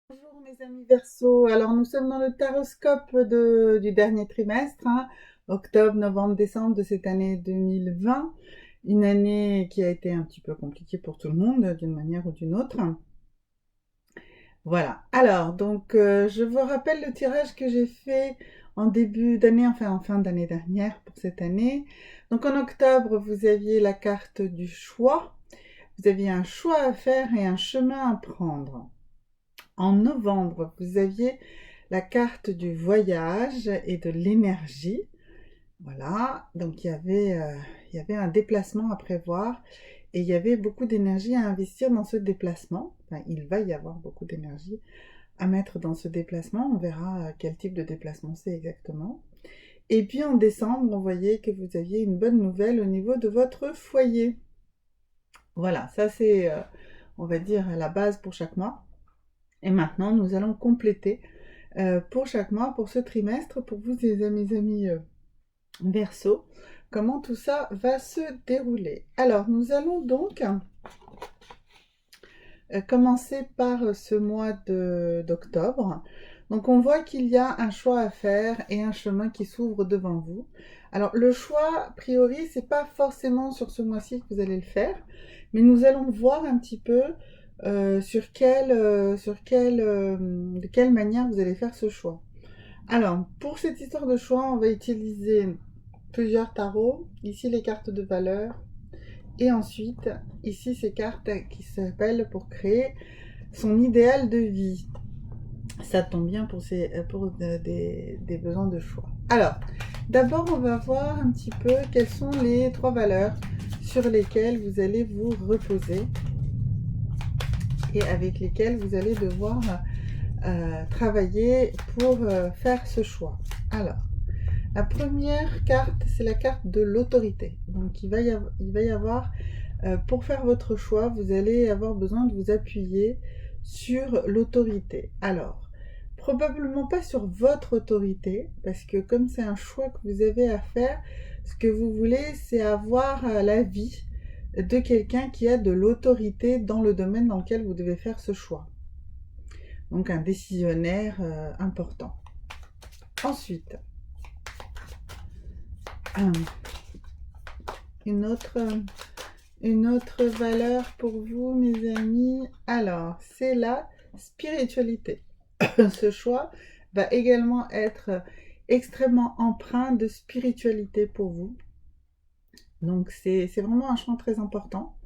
Bonjour mes amis Verseau, alors nous sommes dans le taroscope du dernier trimestre, octobre, novembre, décembre de cette année 2020, une année qui a été un petit peu compliquée pour tout le monde d'une manière ou d'une autre. Voilà, alors donc je vous rappelle le tirage que j'ai fait en début d'année, enfin en fin d'année dernière pour cette année. Donc en octobre, vous aviez la carte du choix, vous aviez un choix à faire et un chemin à prendre. En novembre, vous aviez la carte du voyage et de l'énergie. Voilà, donc il y avait un déplacement à prévoir et il y avait beaucoup d'énergie à investir dans ce déplacement. Enfin, il va y avoir beaucoup d'énergie à mettre dans ce déplacement. On verra quel type de déplacement c'est exactement. Et puis en décembre, on voyait que vous aviez une bonne nouvelle au niveau de votre foyer. Voilà, ça c'est, on va dire, la base pour chaque mois. Et maintenant, nous allons compléter pour chaque mois, pour ce trimestre, pour vous, mes amis Verseau, comment tout ça va se dérouler. Alors, nous allons donc commencer par ce mois d'octobre. Donc, on voit qu'il y a un choix à faire et un chemin qui s'ouvre devant vous. Alors, le choix, a priori, c'est pas forcément sur ce mois-ci que vous allez le faire, mais nous allons voir un petit peu de quelle manière vous allez faire ce choix. Alors, pour cette histoire de choix, on va utiliser plusieurs tarots. Ici, les cartes de valeur. Et ensuite, ici, ces cartes qui s'appellent pour créer son idéal de vie. Ça tombe bien pour des besoins de choix. Alors, d'abord, on va voir un petit peu quelles sont les trois valeurs sur lesquelles vous allez vous reposer et avec lesquelles vous allez devoir travailler pour faire ce choix. Alors, la première carte, c'est la carte de l'autorité. Donc, il va y avoir pour faire votre choix, vous allez avoir besoin de vous appuyer sur l'autorité. Alors, probablement pas sur votre autorité, parce que comme c'est un choix que vous avez à faire, ce que vous voulez, c'est avoir l'avis de quelqu'un qui a de l'autorité dans le domaine dans lequel vous devez faire ce choix. Donc un décisionnaire important. Ensuite, une autre valeur pour vous, mes amis. Alors, c'est la spiritualité. Ce choix va également être extrêmement empreint de spiritualité pour vous. Donc, c'est vraiment un choix très important.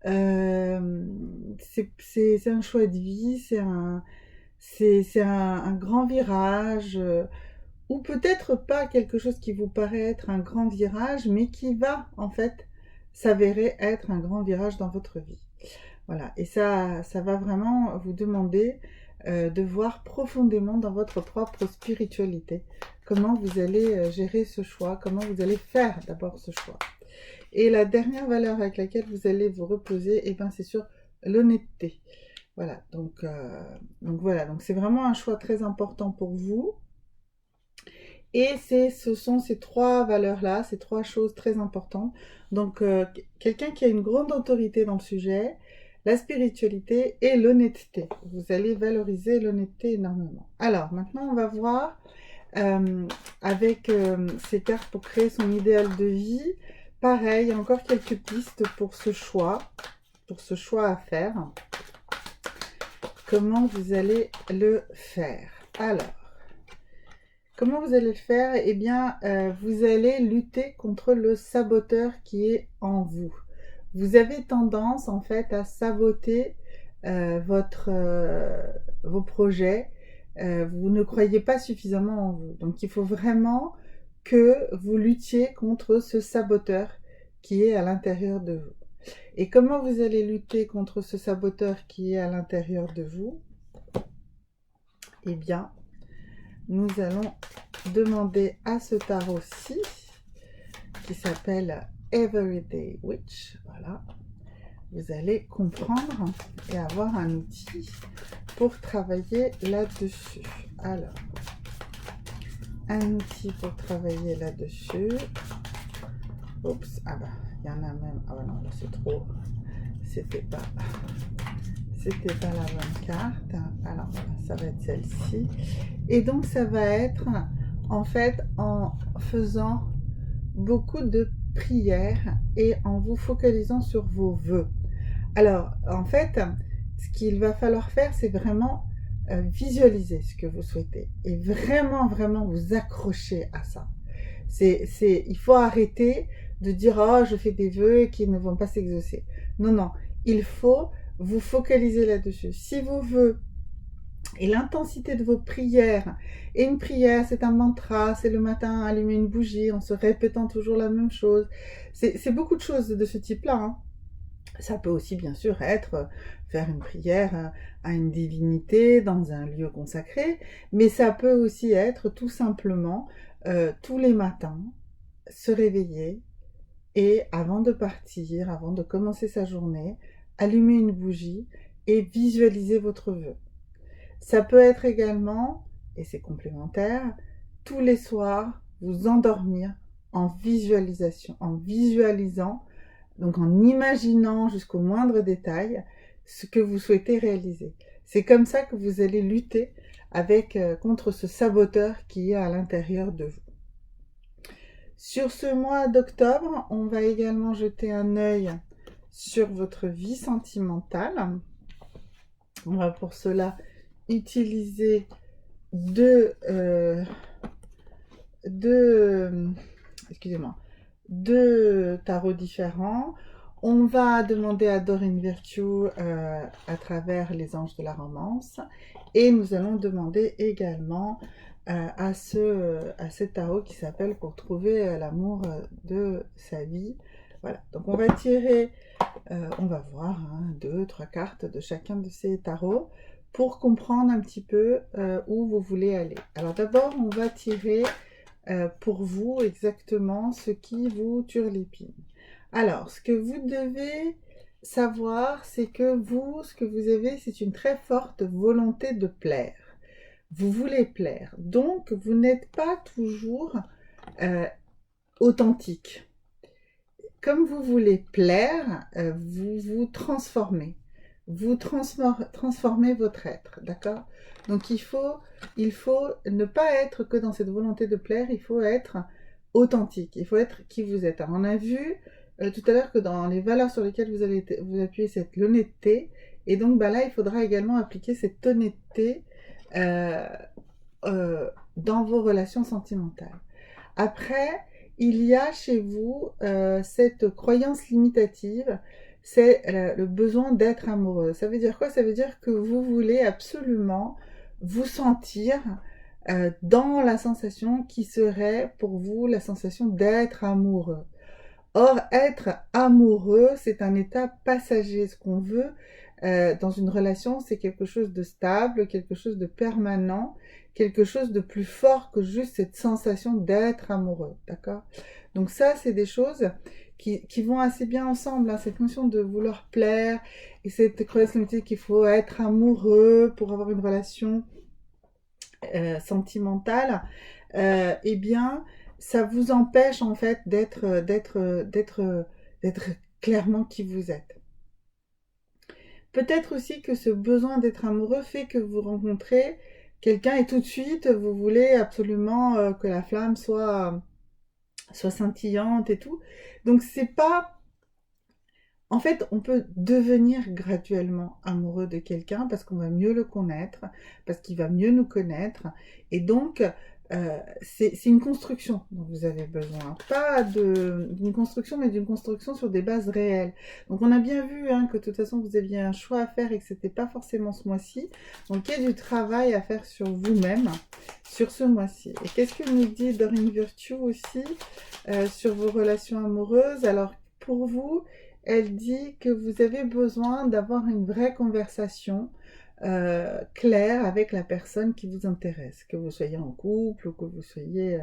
C'est un choix de vie, c'est un grand virage, ou peut-être pas quelque chose qui vous paraît être un grand virage, mais qui va en fait s'avérer être un grand virage dans votre vie. Voilà, et ça va vraiment vous demander de voir profondément dans votre propre spiritualité comment vous allez gérer ce choix, comment vous allez faire d'abord ce choix. Et la dernière valeur avec laquelle vous allez vous reposer, eh ben, c'est sur l'honnêteté. Voilà, donc voilà, donc c'est vraiment un choix très important pour vous. Et ce sont ces trois valeurs-là, ces trois choses très importantes. Donc, quelqu'un qui a une grande autorité dans le sujet, la spiritualité et l'honnêteté. Vous allez valoriser l'honnêteté énormément. Alors, maintenant, on va voir avec ces cartes pour créer son idéal de vie. Pareil, il y a encore quelques pistes pour ce choix à faire. Comment vous allez le faire? Alors, comment vous allez le faire? Eh bien, vous allez lutter contre le saboteur qui est en vous. Vous avez tendance, en fait, à saboter vos projets. Vous ne croyez pas suffisamment en vous. Donc, il faut vraiment que vous luttiez contre ce saboteur qui est à l'intérieur de vous. Et comment vous allez lutter contre ce saboteur qui est à l'intérieur de vous? Eh bien, nous allons demander à ce tarot-ci, qui s'appelle Everyday Witch, voilà, vous allez comprendre et avoir un outil pour travailler là-dessus. Alors, un outil pour travailler là-dessus. Oups, ah bah, il y en a même, ah bah non, là c'est trop, c'était pas la bonne carte. Alors, ça va être celle-ci. Et donc ça va être en fait en faisant beaucoup de prières et en vous focalisant sur vos vœux. Alors en fait, ce qu'il va falloir faire, c'est vraiment visualiser ce que vous souhaitez et vraiment, vraiment vous accrocher à ça. Il faut arrêter de dire oh je fais des vœux qui ne vont pas s'exaucer. Non, non, il faut vous focaliser là-dessus. Si vos vœux et l'intensité de vos prières, et une prière c'est un mantra, c'est le matin allumer une bougie en se répétant toujours la même chose, c'est beaucoup de choses de ce type-là, hein. Ça peut aussi bien sûr être faire une prière à une divinité dans un lieu consacré, mais ça peut aussi être tout simplement tous les matins se réveiller et avant de partir, avant de commencer sa journée, allumer une bougie et visualiser votre vœu. Ça peut être également, et c'est complémentaire, tous les soirs vous endormir en visualisation, en visualisant, donc en imaginant jusqu'au moindre détail ce que vous souhaitez réaliser. C'est comme ça que vous allez lutter contre ce saboteur qui est à l'intérieur de vous. Sur ce mois d'octobre, on va également jeter un œil sur votre vie sentimentale. On va pour cela utiliser deux tarots différents. On va demander à Doreen Virtue à travers les anges de la romance et nous allons demander également à ce tarot qui s'appelle pour trouver l'amour de sa vie. Voilà, donc on va tirer, on va voir 2, 3 cartes de chacun de ces tarots pour comprendre un petit peu où vous voulez aller. Alors d'abord, on va tirer pour vous exactement ce qui vous turlupine. Alors, ce que vous devez savoir, c'est que vous, ce que vous avez, c'est une très forte volonté de plaire. Vous voulez plaire, donc vous n'êtes pas toujours authentique. Comme vous voulez plaire, vous vous transformez. Vous transformez votre être, d'accord? Donc il faut ne pas être que dans cette volonté de plaire, il faut être authentique, il faut être qui vous êtes. Alors on a vu tout à l'heure que dans les valeurs sur lesquelles vous appuyez, c'est l'honnêteté, et donc là il faudra également appliquer cette honnêteté dans vos relations sentimentales. Après, il y a chez vous cette croyance limitative, c'est le besoin d'être amoureux. Ça veut dire quoi? Ça veut dire que vous voulez absolument vous sentir dans la sensation qui serait pour vous la sensation d'être amoureux. Or, être amoureux, c'est un état passager. Ce qu'on veut dans une relation, c'est quelque chose de stable, quelque chose de permanent, quelque chose de plus fort que juste cette sensation d'être amoureux, d'accord? Donc ça, c'est des choses qui vont assez bien ensemble, hein, cette notion de vouloir plaire et cette croyance limitée qu'il faut être amoureux pour avoir une relation sentimentale, eh bien, ça vous empêche en fait d'être clairement qui vous êtes. Peut-être aussi que ce besoin d'être amoureux fait que vous rencontrez quelqu'un et tout de suite vous voulez absolument que la flamme soit scintillante et tout. Donc c'est pas... En fait, on peut devenir graduellement amoureux de quelqu'un parce qu'on va mieux le connaître, parce qu'il va mieux nous connaître. Et donc, c'est une construction dont vous avez besoin. Pas d'une construction, mais d'une construction sur des bases réelles. Donc, on a bien vu que de toute façon, vous aviez un choix à faire et que ce n'était pas forcément ce mois-ci. Donc, il y a du travail à faire sur vous-même sur ce mois-ci. Et qu'est-ce que nous dit Doreen Virtue aussi sur vos relations amoureuses? Alors, pour vous... Elle dit que vous avez besoin d'avoir une vraie conversation claire avec la personne qui vous intéresse, que vous soyez en couple ou que vous soyez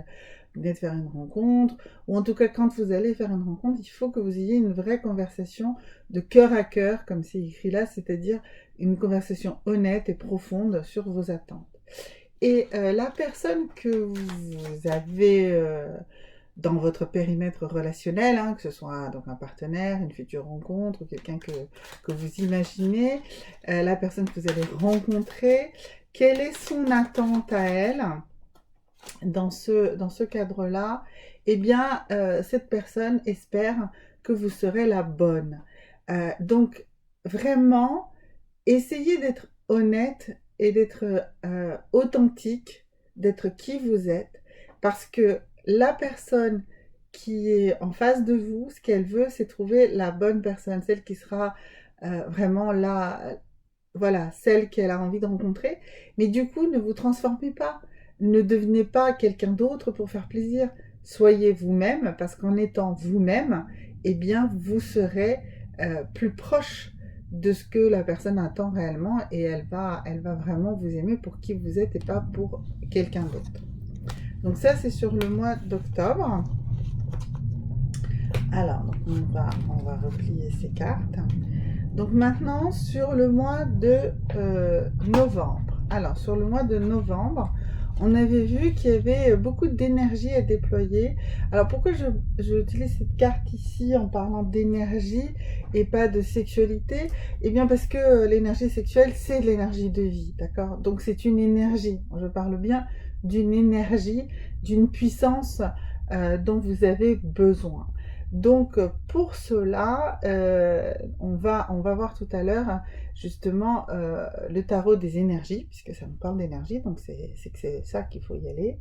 venez de faire une rencontre, ou en tout cas quand vous allez faire une rencontre, il faut que vous ayez une vraie conversation de cœur à cœur, comme c'est écrit là, c'est-à-dire une conversation honnête et profonde sur vos attentes. Et la personne que vous avez dans votre périmètre relationnel, que ce soit donc un partenaire, une future rencontre, ou quelqu'un que vous imaginez, la personne que vous allez rencontrer, quelle est son attente à elle dans ce cadre-là? Eh bien, cette personne espère que vous serez la bonne. Donc, vraiment, essayez d'être honnête et d'être authentique, d'être qui vous êtes, parce que la personne qui est en face de vous, ce qu'elle veut, c'est trouver la bonne personne, celle qui sera vraiment là, voilà, celle qu'elle a envie de rencontrer. Mais du coup, ne vous transformez pas. Ne devenez pas quelqu'un d'autre pour faire plaisir. Soyez vous-même, parce qu'en étant vous-même, eh bien, vous serez plus proche de ce que la personne attend réellement et elle va vraiment vous aimer pour qui vous êtes et pas pour quelqu'un d'autre. Donc ça, c'est sur le mois d'octobre. Alors, on va replier ces cartes. Donc maintenant, sur le mois de novembre. Alors, sur le mois de novembre, on avait vu qu'il y avait beaucoup d'énergie à déployer. Alors, pourquoi j'utilise cette carte ici en parlant d'énergie et pas de sexualité? Eh bien, parce que l'énergie sexuelle, c'est l'énergie de vie, d'accord? Donc, c'est une énergie. Je parle bien d'une énergie, d'une puissance dont vous avez besoin. Donc pour cela, on va voir tout à l'heure justement le tarot des énergies, puisque ça nous parle d'énergie, donc c'est que c'est ça qu'il faut y aller.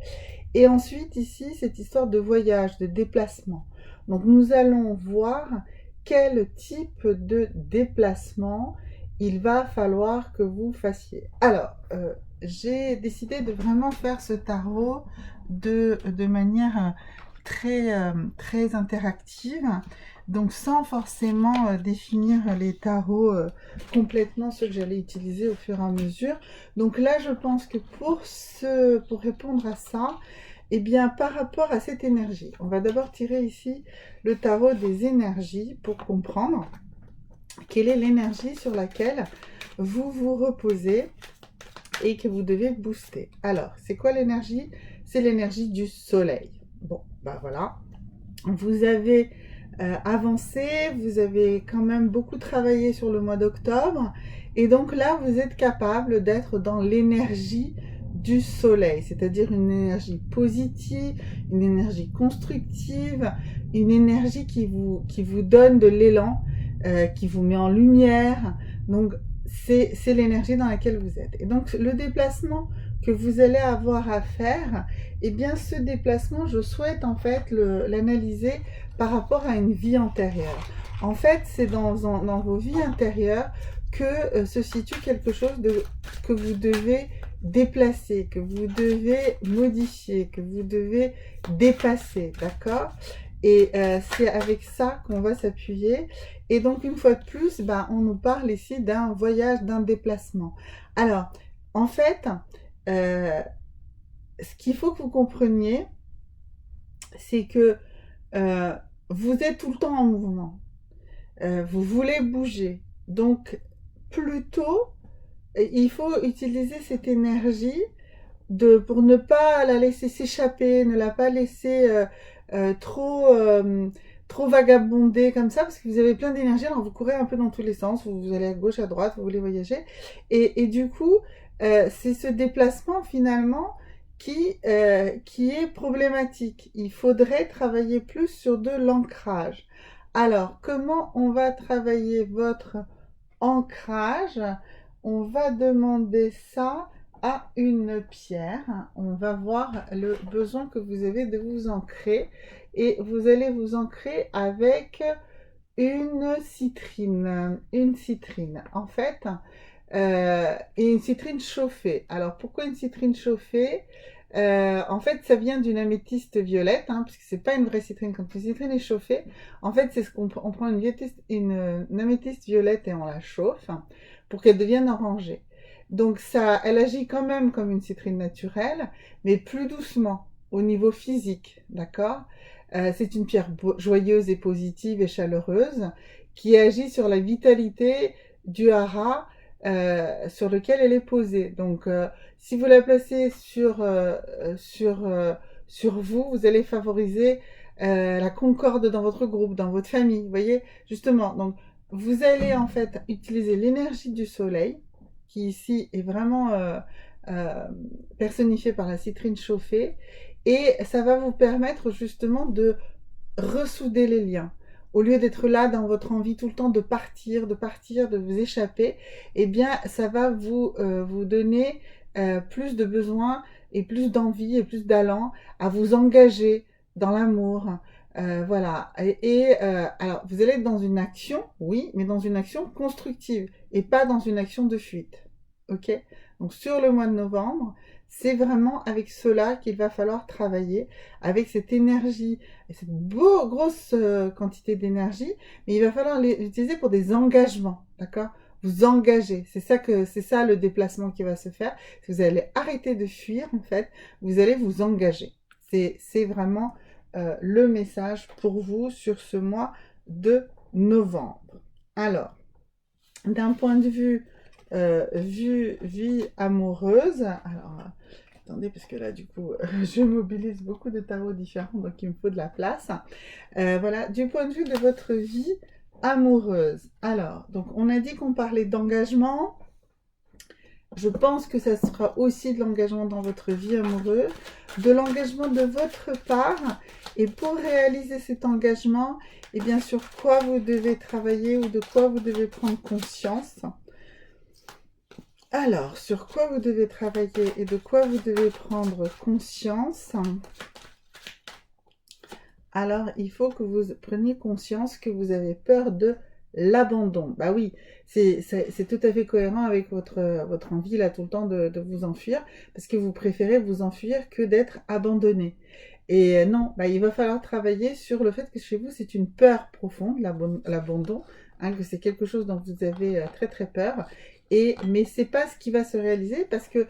Et ensuite ici, cette histoire de voyage, de déplacement. Donc nous allons voir quel type de déplacement il va falloir que vous fassiez. Alors, j'ai décidé de vraiment faire ce tarot de manière très interactive, donc sans forcément définir les tarots complètement, ceux que j'allais utiliser au fur et à mesure. Donc là, je pense que pour répondre à ça, eh bien, par rapport à cette énergie, on va d'abord tirer ici le tarot des énergies pour comprendre quelle est l'énergie sur laquelle vous vous reposez et que vous devez booster. Alors, c'est quoi l'énergie? C'est l'énergie du soleil. Bon, bah voilà. Vous avez avancé, vous avez quand même beaucoup travaillé sur le mois d'octobre. Et donc là, vous êtes capable d'être dans l'énergie du soleil, c'est-à-dire une énergie positive, une énergie constructive, une énergie qui vous donne de l'élan, qui vous met en lumière. Donc, c'est l'énergie dans laquelle vous êtes. Et donc, le déplacement que vous allez avoir à faire, eh bien, ce déplacement, je souhaite en fait l'analyser par rapport à une vie antérieure. En fait, c'est dans vos vies intérieures que se situe quelque chose que vous devez déplacer, que vous devez modifier, que vous devez dépasser, d'accord? Et c'est avec ça qu'on va s'appuyer. Et donc, une fois de plus, on nous parle ici d'un voyage, d'un déplacement. Alors, en fait, ce qu'il faut que vous compreniez, c'est que vous êtes tout le temps en mouvement. Vous voulez bouger. Donc, plutôt, il faut utiliser cette énergie pour ne pas la laisser s'échapper, ne la pas laisser trop vagabonder comme ça, parce que vous avez plein d'énergie, alors vous courez un peu dans tous les sens, vous allez à gauche, à droite, vous voulez voyager. Et du coup, c'est ce déplacement finalement qui est problématique. Il faudrait travailler plus sur de l'ancrage. Alors, comment on va travailler votre ancrage? On va demander ça à une pierre. On va voir le besoin que vous avez de vous ancrer. Et vous allez vous ancrer avec une citrine. Une citrine. En fait, et une citrine chauffée. Alors, pourquoi une citrine chauffée? En fait, ça vient d'une améthyste violette, puisque c'est pas une vraie citrine. Quand une citrine est chauffée, en fait, c'est on prend une améthyste violette et on la chauffe pour qu'elle devienne orangée. Donc ça, elle agit quand même comme une citrine naturelle, mais plus doucement au niveau physique, d'accord? C'est une pierre joyeuse et positive et chaleureuse qui agit sur la vitalité du hara sur lequel elle est posée. Donc, si vous la placez sur vous, vous allez favoriser la concorde dans votre groupe, dans votre famille. Vous voyez, justement. Donc, vous allez en fait utiliser l'énergie du soleil, qui ici est vraiment euh, personnifié par la citrine chauffée, et ça va vous permettre justement de ressouder les liens. Au lieu d'être là dans votre envie tout le temps de partir, de vous échapper, eh bien, ça va vous donner plus de besoins et plus d'envie et plus d'allant à vous engager dans l'amour. Voilà. Alors, vous allez être dans une action, oui, mais dans une action constructive et pas dans une action de fuite. Ok? Donc, sur le mois de novembre, c'est vraiment avec cela qu'il va falloir travailler, avec cette énergie et cette grosse quantité d'énergie, mais il va falloir l'utiliser pour des engagements, d'accord? Vous engager, c'est ça le déplacement qui va se faire. Si vous allez arrêter de fuir, en fait, vous allez vous engager. C'est vraiment le message pour vous sur ce mois de novembre. Alors, d'un point de vue vie amoureuse, alors attendez, parce que là, du coup, je mobilise beaucoup de tarots différents, donc il me faut de la place. Voilà, du point de vue de votre vie amoureuse. Alors, donc on a dit qu'on parlait d'engagement. Je pense que ça sera aussi de l'engagement dans votre vie amoureuse, de l'engagement de votre part. Et pour réaliser cet engagement, et bien sur quoi vous devez travailler ou de quoi vous devez prendre conscience. Alors, sur quoi vous devez travailler et de quoi vous devez prendre conscience? Alors, il faut que vous preniez conscience que vous avez peur de l'abandon. Bah oui, c'est tout à fait cohérent avec votre envie là tout le temps de vous enfuir, parce que vous préférez vous enfuir que d'être abandonné. Et non, bah, il va falloir travailler sur le fait que chez vous, c'est une peur profonde, l'abandon, hein, que c'est quelque chose dont vous avez très très peur. Mais c'est pas ce qui va se réaliser parce que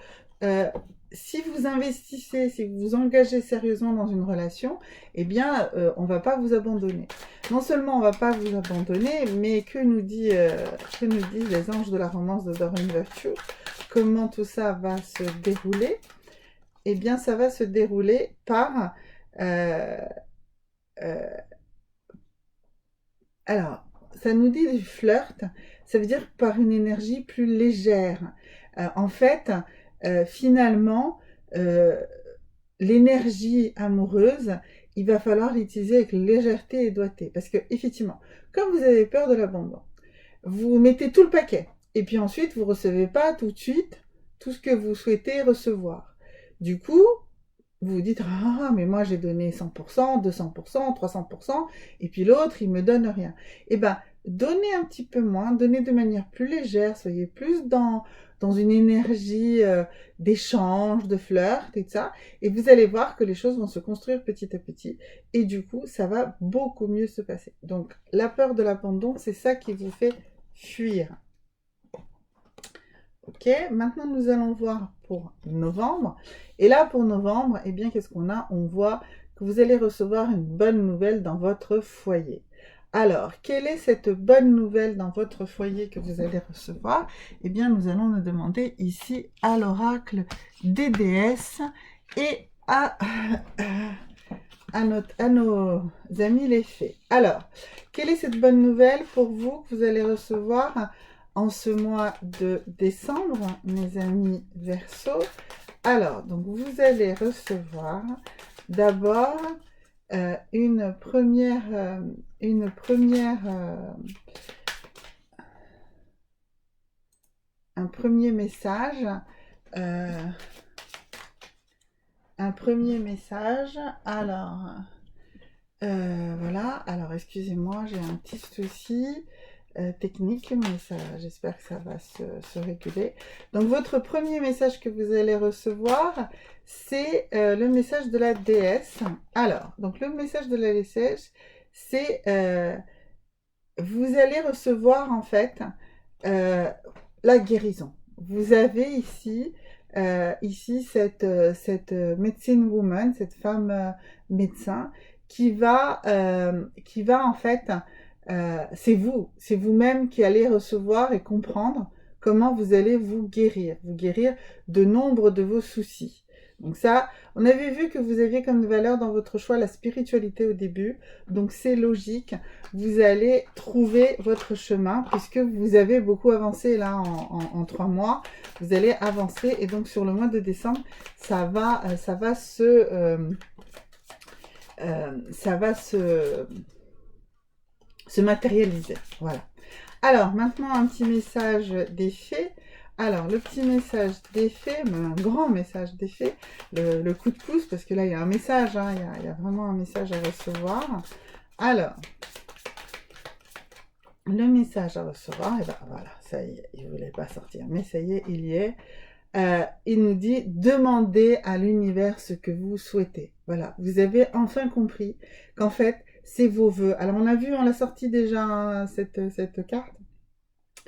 si vous investissez, si vous vous engagez sérieusement dans une relation, eh bien, on va pas vous abandonner. Non seulement on va pas vous abandonner, mais que nous disent les anges de la romance de Doreen Virtue? Comment tout ça va se dérouler? Eh bien, ça va se dérouler par... euh, euh, alors, ça nous dit du flirt, ça veut dire par une énergie plus légère. En fait, finalement, euh, l'énergie amoureuse, il va falloir l'utiliser avec légèreté et doigté. Parce que, effectivement, comme vous avez peur de l'abandon, vous mettez tout le paquet. Et puis ensuite, vous ne recevez pas tout de suite tout ce que vous souhaitez recevoir. Du coup, vous vous dites, ah, mais moi j'ai donné 100%, 200%, 300%, et puis l'autre, il me donne rien. Eh bien, donnez un petit peu moins, donnez de manière plus légère, soyez plus dans une énergie d'échange, de flirt et tout ça, et vous allez voir que les choses vont se construire petit à petit, et du coup, ça va beaucoup mieux se passer. Donc, la peur de l'abandon, c'est ça qui vous fait fuir. Ok, maintenant nous allons voir pour novembre. Et là, pour novembre, eh bien, qu'est-ce qu'on a? On voit que vous allez recevoir une bonne nouvelle dans votre foyer. Alors, quelle est cette bonne nouvelle dans votre foyer que vous allez recevoir? Eh bien, nous allons nous demander ici à l'oracle des déesses et à nos amis les fées. Alors, quelle est cette bonne nouvelle pour vous que vous allez recevoir en ce mois de décembre, mes amis Verseau? Alors, donc vous allez recevoir d'abord un premier message. Un premier message. Alors, voilà. Alors, excusez-moi, j'ai un petit souci technique, mais ça, j'espère que ça va se réguler. Donc, votre premier message que vous allez recevoir, c'est le message de la déesse. Alors, donc le message de la déesse, c'est vous allez recevoir en fait la guérison. Vous avez ici cette médecine woman, cette femme médecin qui va en fait, c'est vous-même qui allez recevoir et comprendre comment vous allez vous guérir de nombre de vos soucis. Donc ça, on avait vu que vous aviez comme valeur dans votre choix la spiritualité au début, donc c'est logique, vous allez trouver votre chemin puisque vous avez beaucoup avancé là en 3 mois, vous allez avancer et donc sur le mois de décembre, ça va se matérialiser, voilà. Alors, maintenant, un petit message d'effet. Alors, le petit message d'effet, un grand message d'effet, le coup de pouce, parce que là, il y a un message, hein, il y a vraiment un message à recevoir. Alors, le message à recevoir, et ben voilà, ça y est, il ne voulait pas sortir, mais ça y est, il y est. Il nous dit, demandez à l'univers ce que vous souhaitez. Voilà, vous avez enfin compris qu'en fait, c'est vos vœux. Alors, on l'a sorti déjà, hein, cette carte.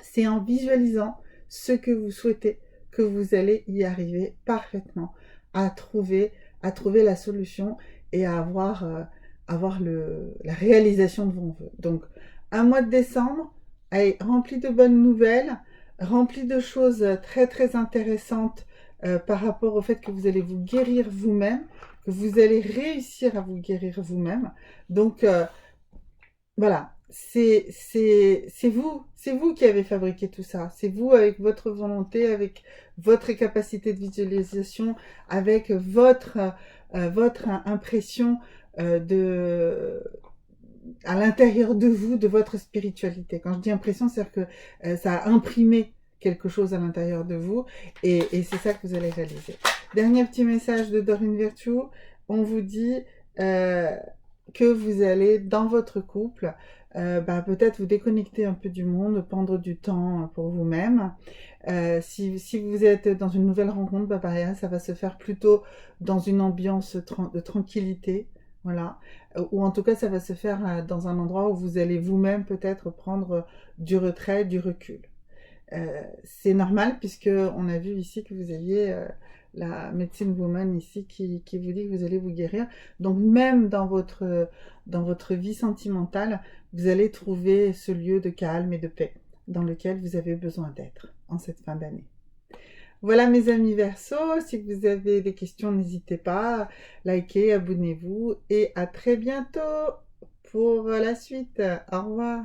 C'est en visualisant ce que vous souhaitez que vous allez y arriver parfaitement, à trouver la solution et à avoir la réalisation de vos vœux. Donc, un mois de décembre rempli de bonnes nouvelles, rempli de choses très très intéressantes par rapport au fait que vous allez vous guérir vous-même, que vous allez réussir à vous guérir vous-même. Donc, voilà, c'est vous qui avez fabriqué tout ça. C'est vous avec votre volonté, avec votre capacité de visualisation, avec votre impression à l'intérieur de vous, de votre spiritualité. Quand je dis impression, c'est-à-dire que ça a imprimé quelque chose à l'intérieur de vous et c'est ça que vous allez réaliser. Dernier petit message de Dorine Virtue, on vous dit que vous allez, dans votre couple, peut-être vous déconnecter un peu du monde, prendre du temps pour vous-même. Si vous êtes dans une nouvelle rencontre, pareil, ça va se faire plutôt dans une ambiance de tranquillité, voilà. Ou en tout cas, ça va se faire dans un endroit où vous allez vous-même peut-être prendre du retrait, du recul. C'est normal puisque on a vu ici que vous aviez la médecine woman ici qui vous dit que vous allez vous guérir. Donc même dans votre vie sentimentale, vous allez trouver ce lieu de calme et de paix dans lequel vous avez besoin d'être en cette fin d'année. Voilà mes amis Verseau, si vous avez des questions, n'hésitez pas, likez, abonnez-vous et à très bientôt pour la suite. Au revoir.